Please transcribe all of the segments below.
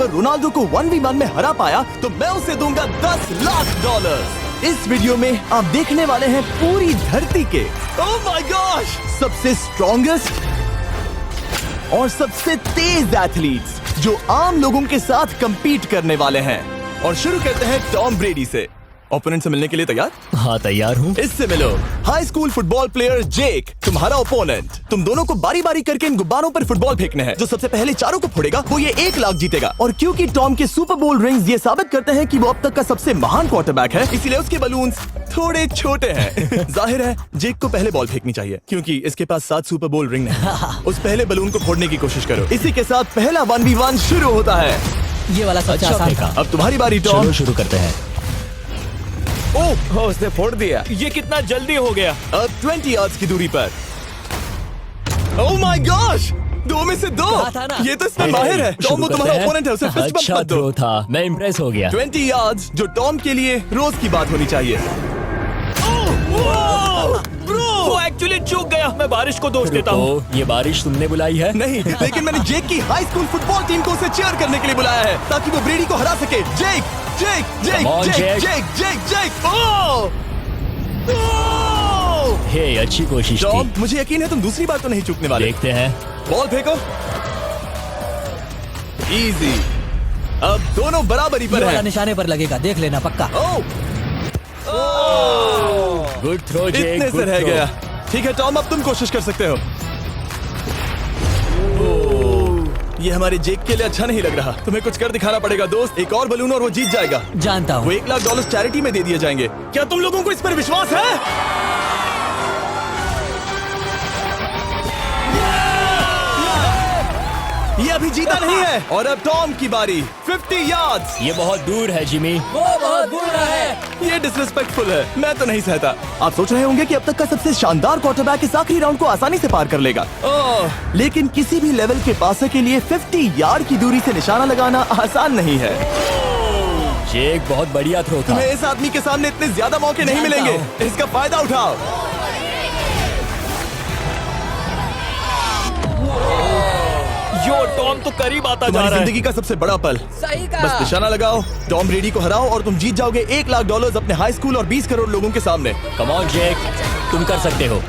अगर रोनाल्डो को 1v1 में हरा पाया तो मैं उसे दूंगा $10 लाख। इस वीडियो में आप देखने वाले हैं पूरी धरती के ओह माय गॉश सबसे स्ट्रॉन्गेस्ट और सबसे तेज एथलीट्स जो आम लोगों के साथ compete करने वाले हैं। और शुरू करते हैं टॉम ब्रेडी से। ओपोनेंट से मिलने के लिए तैयार? हाँ तैयार हूँ। इससे मिलो। हाई स्कूल फुटबॉल प्लेयर जेक तुम्हारा ओपोनेंट। तुम दोनों को बारी बारी करके इन गुब्बारों पर फुटबॉल फेंकने हैं। जो सबसे पहले चारों को फोड़ेगा वो ये 1 लाख जीतेगा। और क्योंकि टॉम के सुपर बोल रिंग्स ये साबित करते हैं कि वो अब तक का सबसे महान क्वार्टरबैक है, इसीलिए उसके बलून्स थोड़े छोटे हैं। जाहिर है जेक को पहले बॉल फेंकनी चाहिए क्योंकि इसके पास 7 सुपर बोल रिंग है। उस पहले बलून को फोड़ने की कोशिश करो। इसी के साथ पहला 1v1 शुरू होता है। ये वाला सबसे आसान था। अब तुम्हारी बारी टॉम। शुरू करते हैं। ओह उसने फोड़ दिया। ये कितना जल्दी हो गया। अब 20 यार्ड्स की दूरी पर। ओह माय गॉश 2 में से 2। ये तो इसमें माहिर है। टॉम वो तुम्हारा ओपोनेंट है, उसे फिस्ट बम्प अच्छा मत दो। थ्रो था, मैं इम्प्रेस हो गया। 20 यार्ड्स जो टॉम के लिए रोज की बात होनी चाहिए। वो एक्चुअली चूक गया। मैं बारिश को दोष देता हूँ। ये बारिश तुमने बुलाई है? नहीं, लेकिन मैंने जेक की हाई स्कूल फुटबॉल टीम को उसे चीयर करने के लिए बुलाया है ताकि वो ब्रेडी को हरा सके। जेक जेक जेक Come on, जेक Jake. जेक जेक जेक ओह हे अच्छी कोशिश टॉम थी। मुझे यकीन है तुम दूसरी बार तो नहीं चूकने वाले। देखते हैं। बॉल फेंको। इजी। अब दोनों बराबरी पर हैं। निशाने पर लगेगा, देख लेना पक्का। ओह गुड थ्रो जेक। इतने से रह गया। ठीक है टॉम अब तुम कोशिश कर सकते हो। ये हमारे जेक के लिए अच्छा नहीं लग रहा। तुम्हें कुछ कर दिखाना पड़ेगा दोस्त। एक और बलून और वो जीत जाएगा। जानता वो हूँ। $1 लाख चैरिटी में दे दिए जाएंगे। क्या तुम लोगों को इस पर विश्वास है? ये अभी जीता नहीं है। और अब टॉम की बारी। 50 यार्ड्स। ये बहुत दूर है जिमी। वो बहुत बुरा है। ये डिसरिस्पेक्टफुल है। मैं तो नहीं सहता। आप सोच रहे होंगे कि अब तक का सबसे शानदार क्वार्टरबैक इस आखिरी राउंड को आसानी से पार कर लेगा। लेकिन किसी भी लेवल के पासर के लिए 50 यार्ड की दूरी से निशाना लगाना आसान नहीं है। जेक बहुत बढ़िया थ्रो था। तुम्हें इस आदमी के सामने इतने ज्यादा मौके नहीं मिलेंगे। इसका फायदा उठाओ। यो टॉम तो करीब आता जा तुम्हारी रहा है। जिंदगी का सबसे बड़ा पल। सही कहा। बस निशाना लगाओ, टॉम ब्रेडी को हराओ और तुम जीत जाओगे $1 लाख अपने हाई स्कूल और 20 करोड़ लोगों के सामने। कम ऑन जेक, तुम कर सकते हो।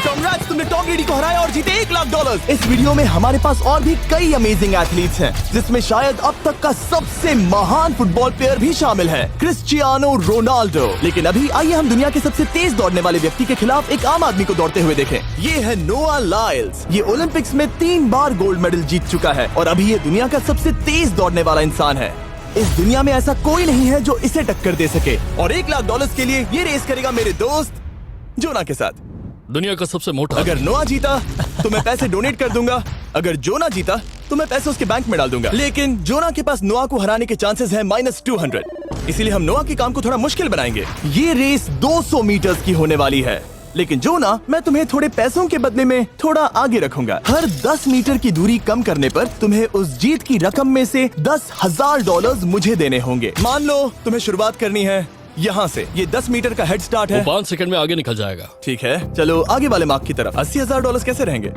Congrats, तुमने टॉम ब्रेडी को हराया और जीते $1 लाख। इस वीडियो में हमारे पास और भी कई अमेजिंग एथलीट्स हैं, जिसमें शायद अब तक का सबसे महान फुटबॉल प्लेयर भी शामिल है, क्रिस्टियानो रोनाल्डो। लेकिन अभी आइए हम दुनिया के सबसे तेज दौड़ने वाले व्यक्ति के खिलाफ एक आम आदमी को दौड़ते हुए देखें। ये है नोआ लाइल्स। ये ओलंपिक्स में 3 बार गोल्ड मेडल जीत चुका है और अभी ये दुनिया का सबसे तेज दौड़ने वाला इंसान है। इस दुनिया में ऐसा कोई नहीं है जो इसे टक्कर दे सके। और $1 लाख के लिए ये रेस करेगा मेरे दोस्त जोना के साथ। दुनिया का सबसे मोटा। अगर नोआ जीता तो मैं पैसे डोनेट कर दूंगा। अगर जोना जीता तो मैं पैसे उसके बैंक में डाल दूंगा। लेकिन जोना के पास नोआ को हराने के चांसेस हैं -200। इसीलिए हम नोआ के काम को थोड़ा मुश्किल बनाएंगे। ये रेस 200 मीटर्स की होने वाली है। लेकिन जोना, मैं तुम्हें थोड़े पैसों के बदले में थोड़ा आगे रखूंगा। हर 10 मीटर की दूरी कम करने पर तुम्हें उस जीत की रकम में से $10,000 मुझे देने होंगे। मान लो तुम्हें शुरुआत करनी है यहाँ से। ये 10 मीटर का हेड स्टार्ट है। 5 सेकंड में आगे निकल जाएगा। ठीक है, चलो आगे वाले मार्क की तरफ। $80,000 कैसे रहेंगे?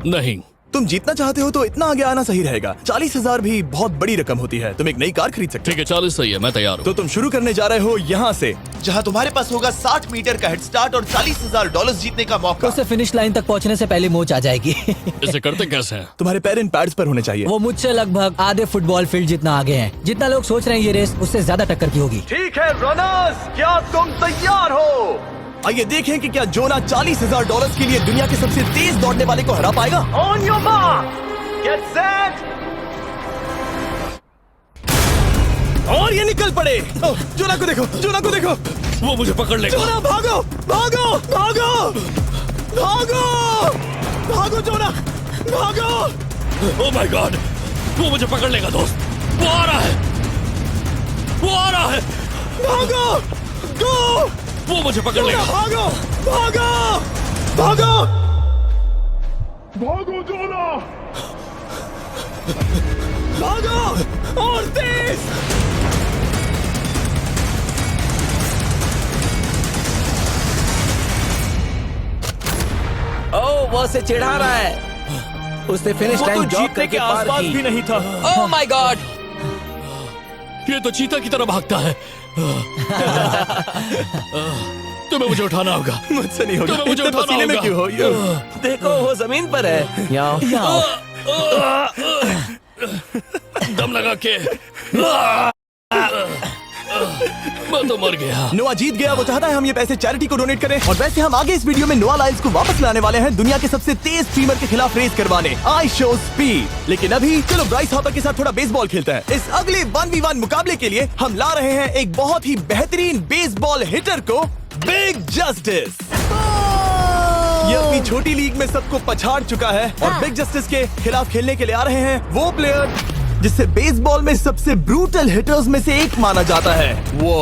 नहीं, तुम जीतना चाहते हो तो इतना आगे आना सही रहेगा। 40,000 भी बहुत बड़ी रकम होती है। तुम एक नई कार खरीद सकते हो। ठीक है 40 सही है, मैं तैयार हूँ। तो तुम शुरू करने जा रहे हो यहाँ से, जहाँ तुम्हारे पास होगा 60 मीटर का हेड स्टार्ट और $40,000 जीतने का मौका। उसे फिनिश लाइन तक पहुँचने से पहले मोच आ जाएगी। इसे करते कैसे हैं? तुम्हारे पैर इन पैड्स पर होने चाहिए। वो मुझसे लगभग आधे फुटबॉल फील्ड जितना आगे हैं। जितना लोग सोच रहे हैं ये रेस उससे ज्यादा टक्कर की होगी। ठीक है रनर्स, क्या तुम तैयार हो? आइए देखें कि क्या जोना $40,000 के लिए दुनिया के सबसे तेज दौड़ने वाले को हरा पाएगा। On your mark, get set, और ये निकल पड़े। जोना को देखो, जोना को देखो। वो मुझे पकड़ लेगा। जोना भागो, भागो, भागो, भागो, भागो जोना, भागो। ओह माय गॉड, वो मुझे पकड़ लेगा दोस्त। वो आ रहा है, वो आ रहा है। भागो, गो, वो मुझे पकड़ लेगा। भागो, भागो, भागो, भागो जोना, भागो और तेज। से चिढ़ा रहा है। उसने फिनिश वो तो लाइन जॉब जीतने करके के पार आसपास की। भी नहीं था। Oh my God! ये तो चीता की तरह भागता है। तुम्हें मुझे उठाना होगा। मुझसे नहीं होगा। तुम्हें मुझे इतने उठाना पसीने में होगा। क्यों हो ये? देखो वो जमीन पर है। यहाँ दम लगा के मैं तो मर गया। नोआ जीत गया। वो चाहता है हम ये पैसे चैरिटी को डोनेट करें। और वैसे हम आगे इस वीडियो में नोआ लाइल्स को वापस लाने वाले हैं दुनिया के सबसे तेज स्ट्रीमर के खिलाफ रेस करवाने, आई शो स्पीड। लेकिन अभी चलो ब्राइस हापर के साथ थोड़ा बेसबॉल खेलते हैं। इस अगले 1v1 मुकाबले के लिए हम ला रहे हैं एक बहुत ही बेहतरीन बेसबॉल हिटर को, बिग जस्टिस। ये अपनी छोटी लीग में सबको पछाड़ चुका है और बिग जस्टिस के खिलाफ खेलने के लिए आ रहे हैं वो प्लेयर जिसे बेसबॉल में सबसे ब्रूटल हिटर्स में से एक माना जाता है। वो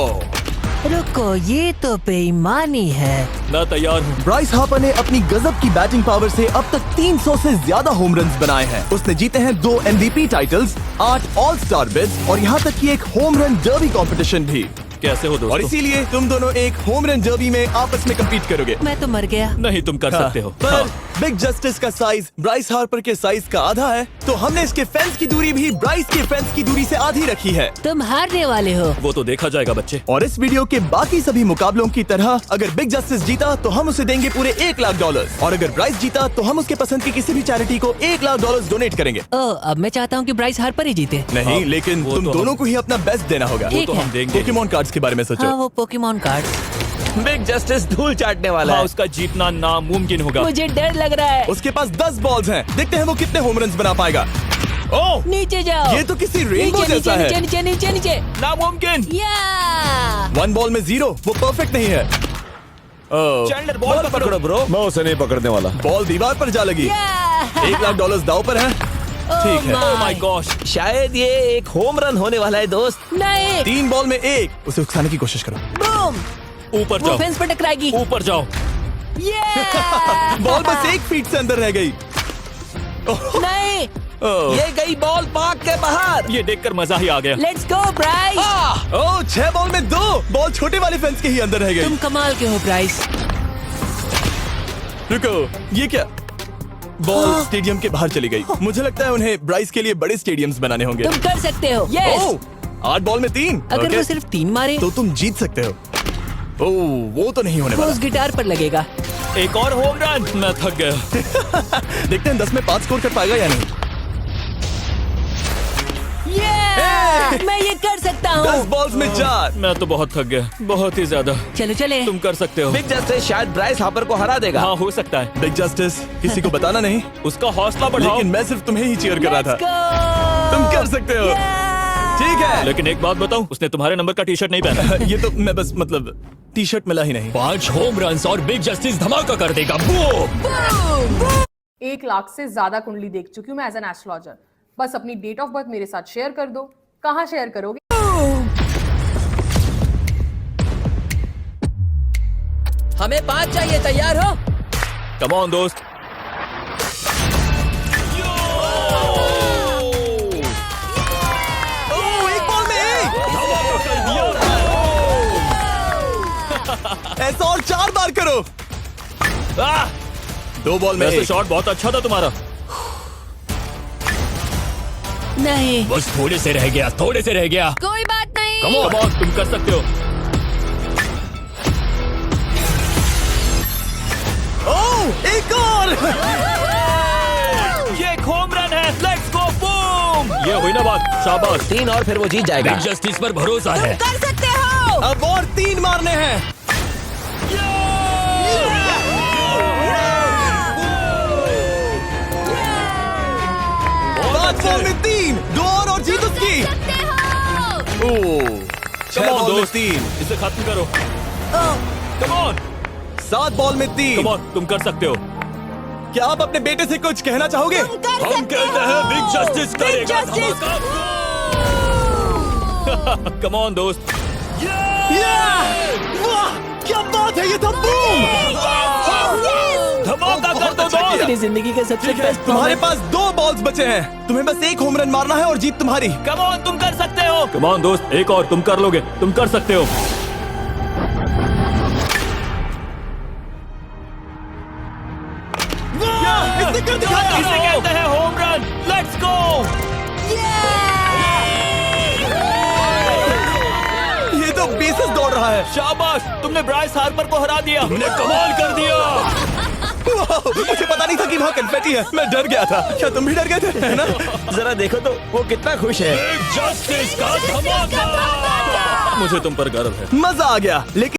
रुको, ये तो बेईमानी है। मैं तैयार हूँ। ब्राइस हापर ने अपनी गजब की बैटिंग पावर से अब तक 300 से ज्यादा होम रन्स बनाए हैं। उसने जीते हैं 2 MVP titles, 8 all star bids और यहाँ तक कि एक होम रन डर्बी कंपटीशन भी। कैसे हो और दोस्तों? इसीलिए तुम दोनों एक होम रन डर्बी में आपस में कम्पीट करोगे। मैं तो मर गया। नहीं, तुम कर सकते हो। पर बिग जस्टिस का साइज ब्राइस हार्पर के साइज का आधा है, तो हमने इसके फेंस की दूरी भी ब्राइस के फेंस की दूरी से आधी रखी है। तुम हारने वाले हो। वो तो देखा जाएगा बच्चे। और इस वीडियो के बाकी सभी मुकाबलों की तरह अगर बिग जस्टिस जीता तो हम उसे देंगे पूरे $1 लाख और अगर ब्राइस जीता तो हम उसके पसंद की किसी भी चैरिटी को $1 लाख डोनेट करेंगे। अब मैं चाहता हूँ कि ब्राइस हार्पर ही जीते। नहीं, हाँ, लेकिन वो तुम तो दोनों को ही अपना बेस्ट देना होगा। ठीक तो है। हम देंगे। पोकेमॉन कार्ड्स के बारे में सोचो। हाँ, वो पोकेमॉन कार्ड। बिग जस्टिस धूल चाटने वाला हाँ, है। उसका जीतना नामुमकिन होगा। मुझे डर लग रहा है। उसके पास 10 बॉल्स हैं। देखते हैं वो कितने होम रन्स बना पाएगा। ओह, नीचे जाओ। ये तो किसी रेनबो नीचे जैसा नीचे है। नीचे नीचे नीचे नामुमकिन। या 1 बॉल में 0, वो परफेक्ट नहीं है। चैंडलर बॉल पकड़ो ब्रो। मैं उसे नहीं पकड़ने वाला। बॉल दीवार पर जा लगी। $1 लाख दाव पर है। ठीक है। Oh my gosh. शायद ये एक होम रन होने वाला है दोस्त। नहीं। 3 बॉल में 1, उसे उकसाने की कोशिश करो। बूम। ऊपर वो जाओ। फेंस पर टकराएगी। ऊपर जाओ। बॉल बस 1 फीट से अंदर रह गई। नहीं। ये गई बॉल पार्क के बाहर। ये देखकर मजा ही आ गया। Let's go Bryce. Oh, 6 ball में 2, बॉल छोटे वाले फेंस के ही अंदर रह गई। तुम कमाल के हो ब्राइस। रुको, ये क्या? बॉल स्टेडियम के बाहर चली गई। मुझे लगता है उन्हें ब्राइस के लिए बड़े स्टेडियम्स बनाने होंगे। तुम कर सकते हो। यस। ओह, 8 बॉल में 3। अगर ओके, वो सिर्फ 3 मारे तो तुम जीत सकते हो। ओह, वो तो नहीं होने वो वाला। उस गिटार पर लगेगा। एक और होम रन। मैं थक गया। देखते हैं 10 में 5 स्कोर कर पाएगा या नहीं। मैं ये कर सकता 10 हूँ। बॉल्स में 4। मैं तो बहुत थक गया, बहुत ही ज्यादा। चलो चले। तुम कर सकते हो। बिग जस्टिस शायद ब्राइस हापर को हरा देगा। हाँ, हो सकता है। बिग जस्टिस, किसी को बताना नहीं, उसका हौसला बढ़ाओ। लेकिन मैं सिर्फ तुम्हें ही चीयर कर रहा Let's था। go! तुम कर सकते हो। ठीक है। लेकिन एक बात बताऊं, उसने तुम्हारे नंबर का टी शर्ट नहीं पहना। ये तो मैं बस मतलब टी शर्ट मिला ही नहीं। 5 होम रन्स और बिग जस्टिस धमाका कर देगा। बूम। 1 लाख से ज्यादा कुंडली देख चुकी हूँ मैं एज एन एस्ट्रोलॉजर। बस अपनी डेट ऑफ बर्थ मेरे साथ शेयर कर दो। कहाँ शेयर करोगे? हमें 5 चाहिए। तैयार हो? कम ऑन दोस्त। ओह, 1 बॉल में 1। ऐसा और 4 बार करो। 2 बॉल में वैसे 1। शॉट बहुत अच्छा था तुम्हारा। नहीं। बस थोड़े से रह गया, थोड़े से रह गया। कोई बात नहीं। कम ऑन, तुम कर सकते हो। ओह, एक और। ये एक होम रन है। Let's go boom. ये हुई ना बात। शाबाश। 3 और फिर वो जीत जाएगा। बिग जस्टिस पर भरोसा है। कर सकते हो। अब और 3 मारने हैं। 5 बॉल में 3, 2 और जीत उसकी। ओह, 6 बॉल में 3, इसे खत्म करो। Come on. 7 बॉल में 3। कम ऑन, तुम कर सकते हो। क्या आप अपने बेटे से कुछ कहना चाहोगे? हम कहते हैं बिग जस्टिस करेगा धमाका। कम ऑन दोस्त। वाह, क्या बात है, ये तो बूम। धमाका कर दो अच्छा किया। दोस्त। मेरी जिंदगी का सबसे ठीक है, बेस्ट तुम्हारे पास 2 बॉल्स बचे हैं। तुम्हें बस 1 होम रन मारना है और जीत तुम्हारी। कम ऑन, तुम कर सकते हो। कम ऑन दोस्त, एक और तुम कर लोगे। तुम कर सकते हो। गो। ये तो बेसिस दौड़ रहा है। शाबाश, तुमने ब्राइस हार्पर को हरा दिया। तुमने कमाल कर दिया। वाह, मुझे पता नहीं था कि वहाँ कन्फेटी है। मैं डर गया था। क्या तुम भी डर गए थे, है ना? जरा देखो तो वो कितना खुश है। बिग जस्टिस का धमाका। मुझे तुम पर गर्व है। मजा आ गया, लेकिन